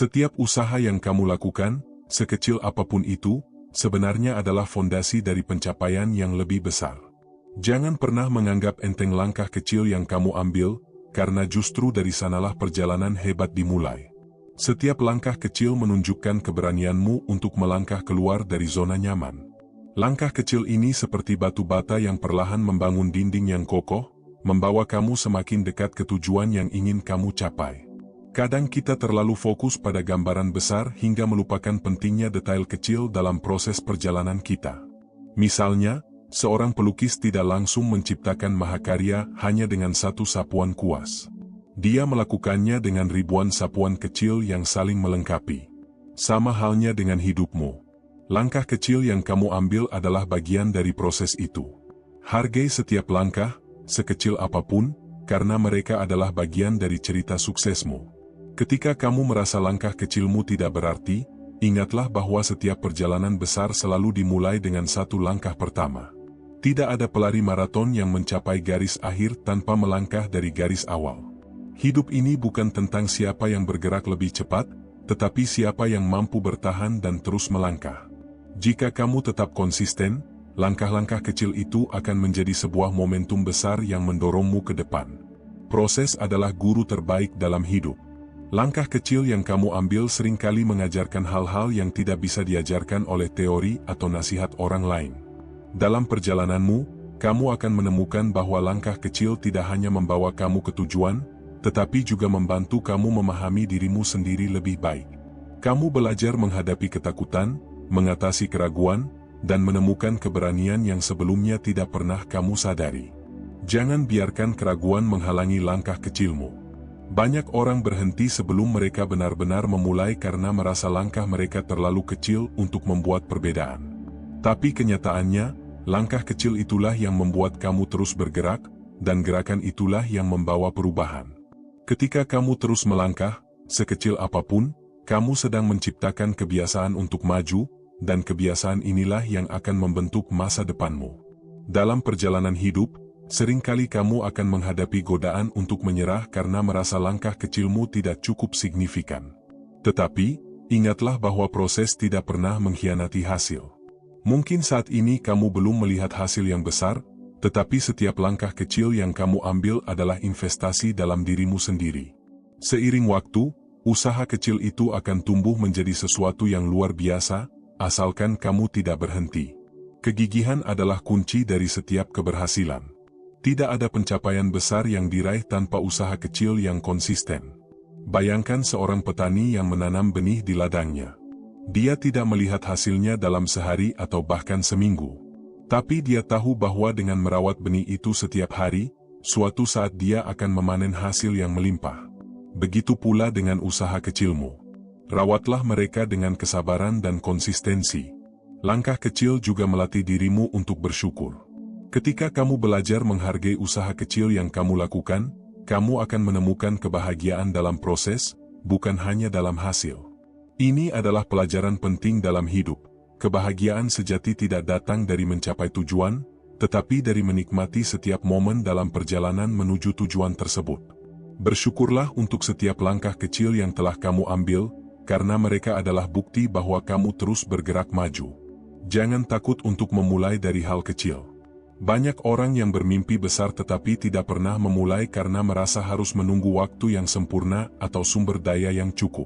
Setiap usaha yang kamu lakukan, sekecil apapun itu, sebenarnya adalah fondasi dari pencapaian yang lebih besar. Jangan pernah menganggap enteng langkah kecil yang kamu ambil, karena justru dari sanalah perjalanan hebat dimulai. Setiap langkah kecil menunjukkan keberanianmu untuk melangkah keluar dari zona nyaman. Langkah kecil ini seperti batu bata yang perlahan membangun dinding yang kokoh, membawa kamu semakin dekat ke tujuan yang ingin kamu capai. Kadang kita terlalu fokus pada gambaran besar hingga melupakan pentingnya detail kecil dalam proses perjalanan kita. Misalnya, seorang pelukis tidak langsung menciptakan mahakarya hanya dengan satu sapuan kuas. Dia melakukannya dengan ribuan sapuan kecil yang saling melengkapi. Sama halnya dengan hidupmu. Langkah kecil yang kamu ambil adalah bagian dari proses itu. Hargai setiap langkah, sekecil apapun, karena mereka adalah bagian dari cerita suksesmu. Ketika kamu merasa langkah kecilmu tidak berarti, ingatlah bahwa setiap perjalanan besar selalu dimulai dengan satu langkah pertama. Tidak ada pelari maraton yang mencapai garis akhir tanpa melangkah dari garis awal. Hidup ini bukan tentang siapa yang bergerak lebih cepat, tetapi siapa yang mampu bertahan dan terus melangkah. Jika kamu tetap konsisten, langkah-langkah kecil itu akan menjadi sebuah momentum besar yang mendorongmu ke depan. Proses adalah guru terbaik dalam hidup. Langkah kecil yang kamu ambil seringkali mengajarkan hal-hal yang tidak bisa diajarkan oleh teori atau nasihat orang lain. Dalam perjalananmu, kamu akan menemukan bahwa langkah kecil tidak hanya membawa kamu ke tujuan, tetapi juga membantu kamu memahami dirimu sendiri lebih baik. Kamu belajar menghadapi ketakutan, mengatasi keraguan, dan menemukan keberanian yang sebelumnya tidak pernah kamu sadari. Jangan biarkan keraguan menghalangi langkah kecilmu. Banyak orang berhenti sebelum mereka benar-benar memulai karena merasa langkah mereka terlalu kecil untuk membuat perbedaan. Tapi kenyataannya, langkah kecil itulah yang membuat kamu terus bergerak, dan gerakan itulah yang membawa perubahan. Ketika kamu terus melangkah, sekecil apapun, kamu sedang menciptakan kebiasaan untuk maju, dan kebiasaan inilah yang akan membentuk masa depanmu. Dalam perjalanan hidup, seringkali kamu akan menghadapi godaan untuk menyerah karena merasa langkah kecilmu tidak cukup signifikan. Tetapi, ingatlah bahwa proses tidak pernah mengkhianati hasil. Mungkin saat ini kamu belum melihat hasil yang besar, tetapi setiap langkah kecil yang kamu ambil adalah investasi dalam dirimu sendiri. Seiring waktu, usaha kecil itu akan tumbuh menjadi sesuatu yang luar biasa, asalkan kamu tidak berhenti. Kegigihan adalah kunci dari setiap keberhasilan. Tidak ada pencapaian besar yang diraih tanpa usaha kecil yang konsisten. Bayangkan seorang petani yang menanam benih di ladangnya. Dia tidak melihat hasilnya dalam sehari atau bahkan seminggu. Tapi dia tahu bahwa dengan merawat benih itu setiap hari, suatu saat dia akan memanen hasil yang melimpah. Begitu pula dengan usaha kecilmu. Rawatlah mereka dengan kesabaran dan konsistensi. Langkah kecil juga melatih dirimu untuk bersyukur. Ketika kamu belajar menghargai usaha kecil yang kamu lakukan, kamu akan menemukan kebahagiaan dalam proses, bukan hanya dalam hasil. Ini adalah pelajaran penting dalam hidup. Kebahagiaan sejati tidak datang dari mencapai tujuan, tetapi dari menikmati setiap momen dalam perjalanan menuju tujuan tersebut. Bersyukurlah untuk setiap langkah kecil yang telah kamu ambil, karena mereka adalah bukti bahwa kamu terus bergerak maju. Jangan takut untuk memulai dari hal kecil. Banyak orang yang bermimpi besar tetapi tidak pernah memulai karena merasa harus menunggu waktu yang sempurna atau sumber daya yang cukup.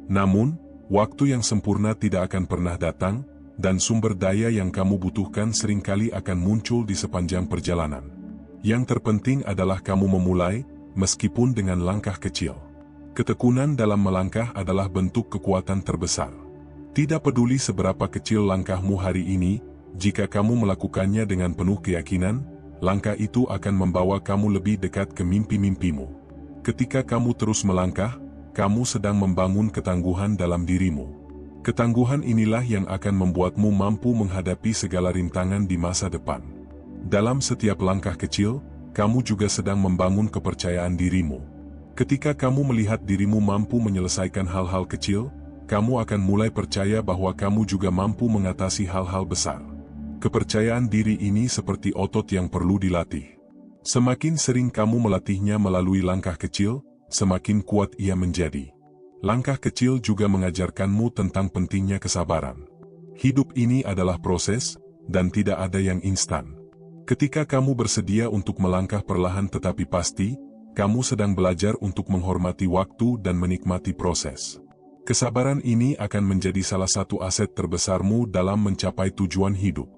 Namun, waktu yang sempurna tidak akan pernah datang, dan sumber daya yang kamu butuhkan seringkali akan muncul di sepanjang perjalanan. Yang terpenting adalah kamu memulai, meskipun dengan langkah kecil. Ketekunan dalam melangkah adalah bentuk kekuatan terbesar. Tidak peduli seberapa kecil langkahmu hari ini, jika kamu melakukannya dengan penuh keyakinan, langkah itu akan membawa kamu lebih dekat ke mimpi-mimpimu. Ketika kamu terus melangkah, kamu sedang membangun ketangguhan dalam dirimu. Ketangguhan inilah yang akan membuatmu mampu menghadapi segala rintangan di masa depan. Dalam setiap langkah kecil, kamu juga sedang membangun kepercayaan dirimu. Ketika kamu melihat dirimu mampu menyelesaikan hal-hal kecil, kamu akan mulai percaya bahwa kamu juga mampu mengatasi hal-hal besar. Kepercayaan diri ini seperti otot yang perlu dilatih. Semakin sering kamu melatihnya melalui langkah kecil, semakin kuat ia menjadi. Langkah kecil juga mengajarkanmu tentang pentingnya kesabaran. Hidup ini adalah proses, dan tidak ada yang instan. Ketika kamu bersedia untuk melangkah perlahan tetapi pasti, kamu sedang belajar untuk menghormati waktu dan menikmati proses. Kesabaran ini akan menjadi salah satu aset terbesarmu dalam mencapai tujuan hidup.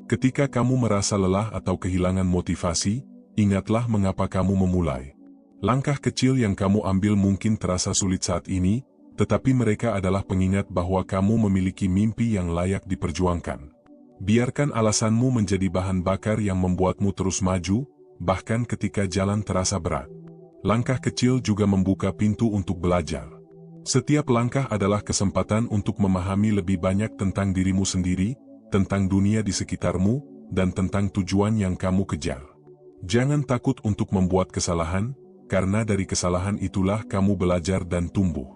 Ketika kamu merasa lelah atau kehilangan motivasi, ingatlah mengapa kamu memulai. Langkah kecil yang kamu ambil mungkin terasa sulit saat ini, tetapi mereka adalah pengingat bahwa kamu memiliki mimpi yang layak diperjuangkan. Biarkan alasanmu menjadi bahan bakar yang membuatmu terus maju, bahkan ketika jalan terasa berat. Langkah kecil juga membuka pintu untuk belajar. Setiap langkah adalah kesempatan untuk memahami lebih banyak tentang dirimu sendiri, tentang dunia di sekitarmu, dan tentang tujuan yang kamu kejar. Jangan takut untuk membuat kesalahan, karena dari kesalahan itulah kamu belajar dan tumbuh.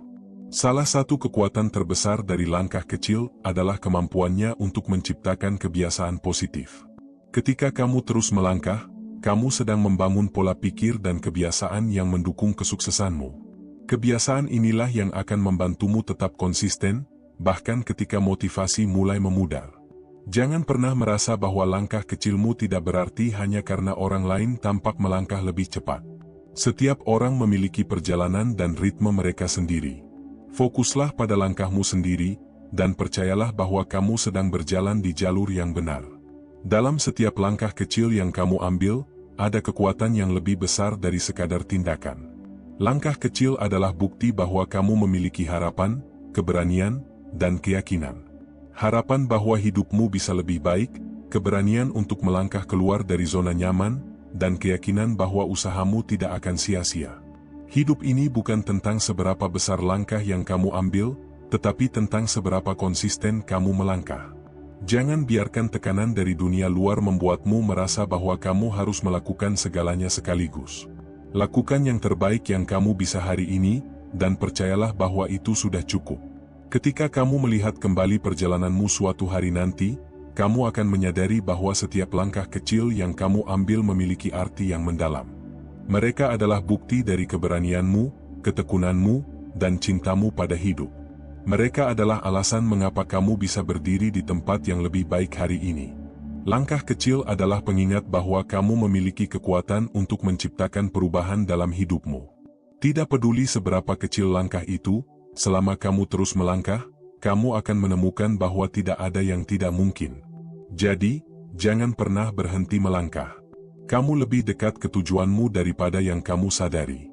Salah satu kekuatan terbesar dari langkah kecil adalah kemampuannya untuk menciptakan kebiasaan positif. Ketika kamu terus melangkah, kamu sedang membangun pola pikir dan kebiasaan yang mendukung kesuksesanmu. Kebiasaan inilah yang akan membantumu tetap konsisten, bahkan ketika motivasi mulai memudar. Jangan pernah merasa bahwa langkah kecilmu tidak berarti hanya karena orang lain tampak melangkah lebih cepat. Setiap orang memiliki perjalanan dan ritme mereka sendiri. Fokuslah pada langkahmu sendiri, dan percayalah bahwa kamu sedang berjalan di jalur yang benar. Dalam setiap langkah kecil yang kamu ambil, ada kekuatan yang lebih besar dari sekadar tindakan. Langkah kecil adalah bukti bahwa kamu memiliki harapan, keberanian, dan keyakinan. Harapan bahwa hidupmu bisa lebih baik, keberanian untuk melangkah keluar dari zona nyaman, dan keyakinan bahwa usahamu tidak akan sia-sia. Hidup ini bukan tentang seberapa besar langkah yang kamu ambil, tetapi tentang seberapa konsisten kamu melangkah. Jangan biarkan tekanan dari dunia luar membuatmu merasa bahwa kamu harus melakukan segalanya sekaligus. Lakukan yang terbaik yang kamu bisa hari ini, dan percayalah bahwa itu sudah cukup. Ketika kamu melihat kembali perjalananmu suatu hari nanti, kamu akan menyadari bahwa setiap langkah kecil yang kamu ambil memiliki arti yang mendalam. Mereka adalah bukti dari keberanianmu, ketekunanmu, dan cintamu pada hidup. Mereka adalah alasan mengapa kamu bisa berdiri di tempat yang lebih baik hari ini. Langkah kecil adalah pengingat bahwa kamu memiliki kekuatan untuk menciptakan perubahan dalam hidupmu. Tidak peduli seberapa kecil langkah itu, selama kamu terus melangkah, kamu akan menemukan bahwa tidak ada yang tidak mungkin. Jadi, jangan pernah berhenti melangkah. Kamu lebih dekat ke tujuanmu daripada yang kamu sadari.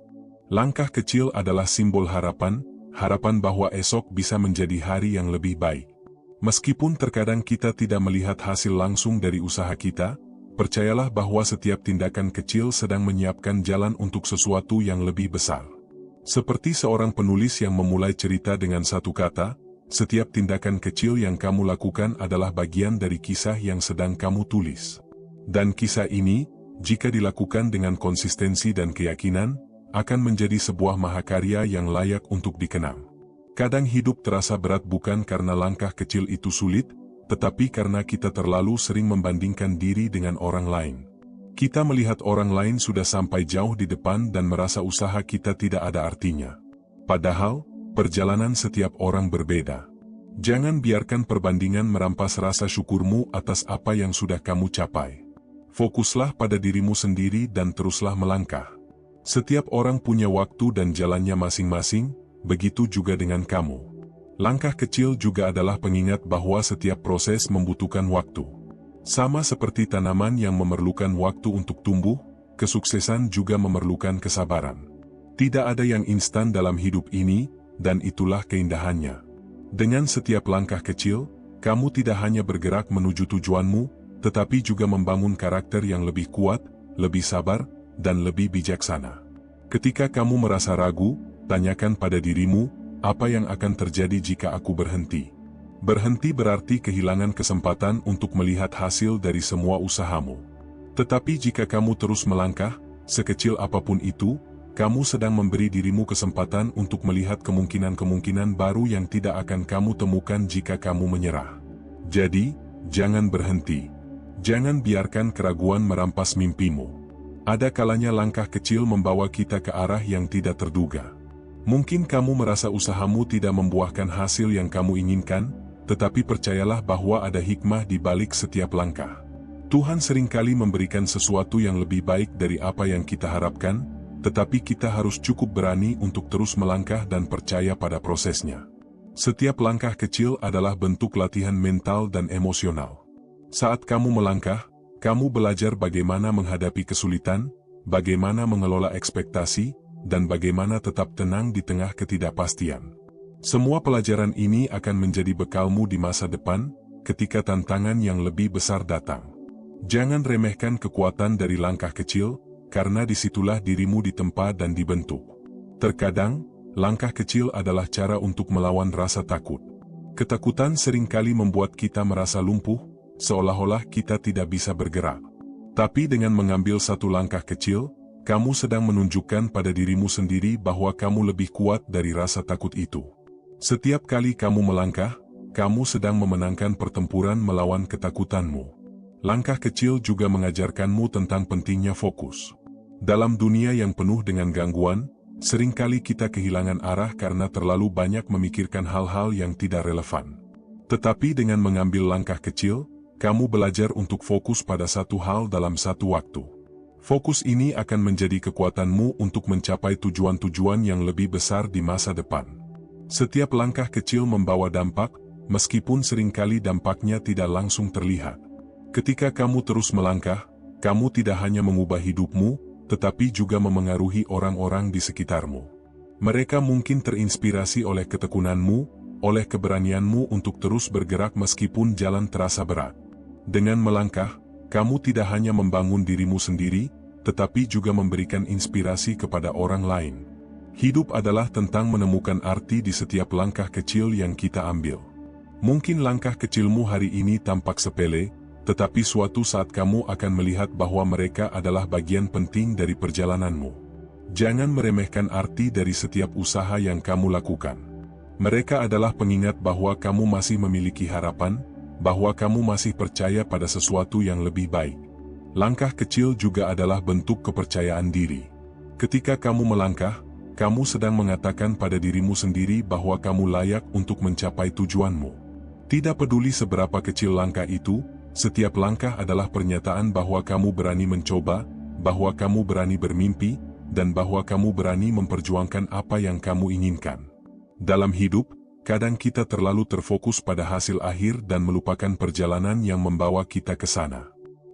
Langkah kecil adalah simbol harapan, harapan bahwa esok bisa menjadi hari yang lebih baik. Meskipun terkadang kita tidak melihat hasil langsung dari usaha kita, percayalah bahwa setiap tindakan kecil sedang menyiapkan jalan untuk sesuatu yang lebih besar. Seperti seorang penulis yang memulai cerita dengan satu kata, setiap tindakan kecil yang kamu lakukan adalah bagian dari kisah yang sedang kamu tulis. Dan kisah ini, jika dilakukan dengan konsistensi dan keyakinan, akan menjadi sebuah mahakarya yang layak untuk dikenang. Kadang hidup terasa berat bukan karena langkah kecil itu sulit, tetapi karena kita terlalu sering membandingkan diri dengan orang lain. Kita melihat orang lain sudah sampai jauh di depan dan merasa usaha kita tidak ada artinya. Padahal, perjalanan setiap orang berbeda. Jangan biarkan perbandingan merampas rasa syukurmu atas apa yang sudah kamu capai. Fokuslah pada dirimu sendiri dan teruslah melangkah. Setiap orang punya waktu dan jalannya masing-masing, begitu juga dengan kamu. Langkah kecil juga adalah pengingat bahwa setiap proses membutuhkan waktu. Sama seperti tanaman yang memerlukan waktu untuk tumbuh, kesuksesan juga memerlukan kesabaran. Tidak ada yang instan dalam hidup ini, dan itulah keindahannya. Dengan setiap langkah kecil, kamu tidak hanya bergerak menuju tujuanmu, tetapi juga membangun karakter yang lebih kuat, lebih sabar, dan lebih bijaksana. Ketika kamu merasa ragu, tanyakan pada dirimu, apa yang akan terjadi jika aku berhenti? Berhenti berarti kehilangan kesempatan untuk melihat hasil dari semua usahamu. Tetapi jika kamu terus melangkah, sekecil apapun itu, kamu sedang memberi dirimu kesempatan untuk melihat kemungkinan-kemungkinan baru yang tidak akan kamu temukan jika kamu menyerah. Jadi, jangan berhenti. Jangan biarkan keraguan merampas mimpimu. Ada kalanya langkah kecil membawa kita ke arah yang tidak terduga. Mungkin kamu merasa usahamu tidak membuahkan hasil yang kamu inginkan, tetapi percayalah bahwa ada hikmah di balik setiap langkah. Tuhan seringkali memberikan sesuatu yang lebih baik dari apa yang kita harapkan, tetapi kita harus cukup berani untuk terus melangkah dan percaya pada prosesnya. Setiap langkah kecil adalah bentuk latihan mental dan emosional. Saat kamu melangkah, kamu belajar bagaimana menghadapi kesulitan, bagaimana mengelola ekspektasi, dan bagaimana tetap tenang di tengah ketidakpastian. Semua pelajaran ini akan menjadi bekalmu di masa depan, ketika tantangan yang lebih besar datang. Jangan remehkan kekuatan dari langkah kecil, karena disitulah dirimu ditempa dan dibentuk. Terkadang, langkah kecil adalah cara untuk melawan rasa takut. Ketakutan seringkali membuat kita merasa lumpuh, seolah-olah kita tidak bisa bergerak. Tapi dengan mengambil satu langkah kecil, kamu sedang menunjukkan pada dirimu sendiri bahwa kamu lebih kuat dari rasa takut itu. Setiap kali kamu melangkah, kamu sedang memenangkan pertempuran melawan ketakutanmu. Langkah kecil juga mengajarkanmu tentang pentingnya fokus. Dalam dunia yang penuh dengan gangguan, seringkali kita kehilangan arah karena terlalu banyak memikirkan hal-hal yang tidak relevan. Tetapi dengan mengambil langkah kecil, kamu belajar untuk fokus pada satu hal dalam satu waktu. Fokus ini akan menjadi kekuatanmu untuk mencapai tujuan-tujuan yang lebih besar di masa depan. Setiap langkah kecil membawa dampak, meskipun seringkali dampaknya tidak langsung terlihat. Ketika kamu terus melangkah, kamu tidak hanya mengubah hidupmu, tetapi juga memengaruhi orang-orang di sekitarmu. Mereka mungkin terinspirasi oleh ketekunanmu, oleh keberanianmu untuk terus bergerak meskipun jalan terasa berat. Dengan melangkah, kamu tidak hanya membangun dirimu sendiri, tetapi juga memberikan inspirasi kepada orang lain. Hidup adalah tentang menemukan arti di setiap langkah kecil yang kita ambil. Mungkin langkah kecilmu hari ini tampak sepele, tetapi suatu saat kamu akan melihat bahwa mereka adalah bagian penting dari perjalananmu. Jangan meremehkan arti dari setiap usaha yang kamu lakukan. Mereka adalah pengingat bahwa kamu masih memiliki harapan, bahwa kamu masih percaya pada sesuatu yang lebih baik. Langkah kecil juga adalah bentuk kepercayaan diri. Ketika kamu melangkah, kamu sedang mengatakan pada dirimu sendiri bahwa kamu layak untuk mencapai tujuanmu. Tidak peduli seberapa kecil langkah itu, setiap langkah adalah pernyataan bahwa kamu berani mencoba, bahwa kamu berani bermimpi, dan bahwa kamu berani memperjuangkan apa yang kamu inginkan. Dalam hidup, kadang kita terlalu terfokus pada hasil akhir dan melupakan perjalanan yang membawa kita ke sana.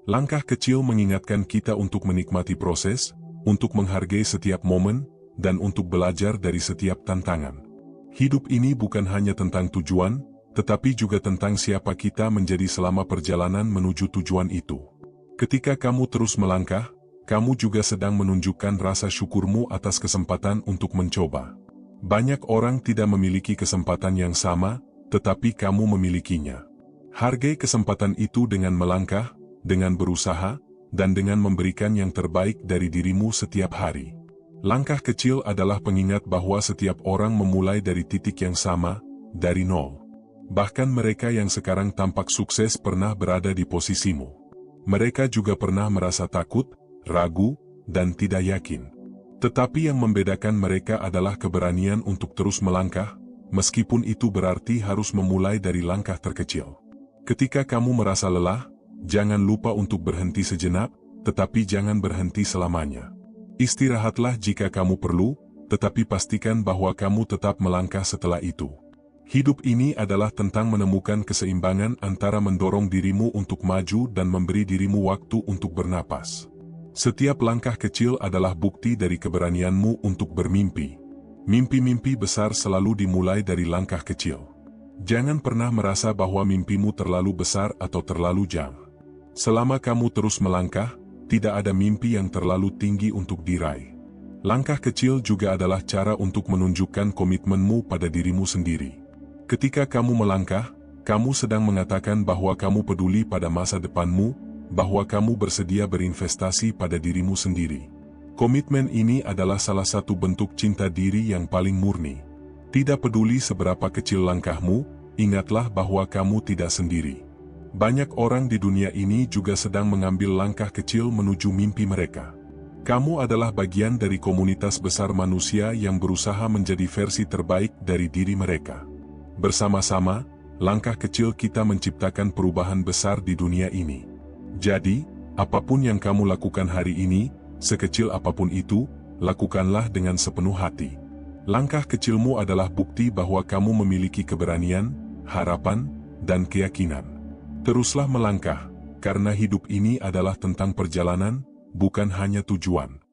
Langkah kecil mengingatkan kita untuk menikmati proses, untuk menghargai setiap momen, dan untuk belajar dari setiap tantangan. Hidup ini bukan hanya tentang tujuan, tetapi juga tentang siapa kita menjadi selama perjalanan menuju tujuan itu. Ketika kamu terus melangkah, kamu juga sedang menunjukkan rasa syukurmu atas kesempatan untuk mencoba. Banyak orang tidak memiliki kesempatan yang sama, tetapi kamu memilikinya. Hargai kesempatan itu dengan melangkah, dengan berusaha, dan dengan memberikan yang terbaik dari dirimu setiap hari. Langkah kecil adalah pengingat bahwa setiap orang memulai dari titik yang sama, dari nol. Bahkan mereka yang sekarang tampak sukses pernah berada di posisimu. Mereka juga pernah merasa takut, ragu, dan tidak yakin. Tetapi yang membedakan mereka adalah keberanian untuk terus melangkah, meskipun itu berarti harus memulai dari langkah terkecil. Ketika kamu merasa lelah, jangan lupa untuk berhenti sejenak, tetapi jangan berhenti selamanya. Istirahatlah jika kamu perlu, tetapi pastikan bahwa kamu tetap melangkah setelah itu. Hidup ini adalah tentang menemukan keseimbangan antara mendorong dirimu untuk maju dan memberi dirimu waktu untuk bernapas. Setiap langkah kecil adalah bukti dari keberanianmu untuk bermimpi. Mimpi-mimpi besar selalu dimulai dari langkah kecil. Jangan pernah merasa bahwa mimpimu terlalu besar atau terlalu jauh. Selama kamu terus melangkah, tidak ada mimpi yang terlalu tinggi untuk diraih. Langkah kecil juga adalah cara untuk menunjukkan komitmenmu pada dirimu sendiri. Ketika kamu melangkah, kamu sedang mengatakan bahwa kamu peduli pada masa depanmu, bahwa kamu bersedia berinvestasi pada dirimu sendiri. Komitmen ini adalah salah satu bentuk cinta diri yang paling murni. Tidak peduli seberapa kecil langkahmu, ingatlah bahwa kamu tidak sendiri. Banyak orang di dunia ini juga sedang mengambil langkah kecil menuju mimpi mereka. Kamu adalah bagian dari komunitas besar manusia yang berusaha menjadi versi terbaik dari diri mereka. Bersama-sama, langkah kecil kita menciptakan perubahan besar di dunia ini. Jadi, apapun yang kamu lakukan hari ini, sekecil apapun itu, lakukanlah dengan sepenuh hati. Langkah kecilmu adalah bukti bahwa kamu memiliki keberanian, harapan, dan keyakinan. Teruslah melangkah, karena hidup ini adalah tentang perjalanan, bukan hanya tujuan.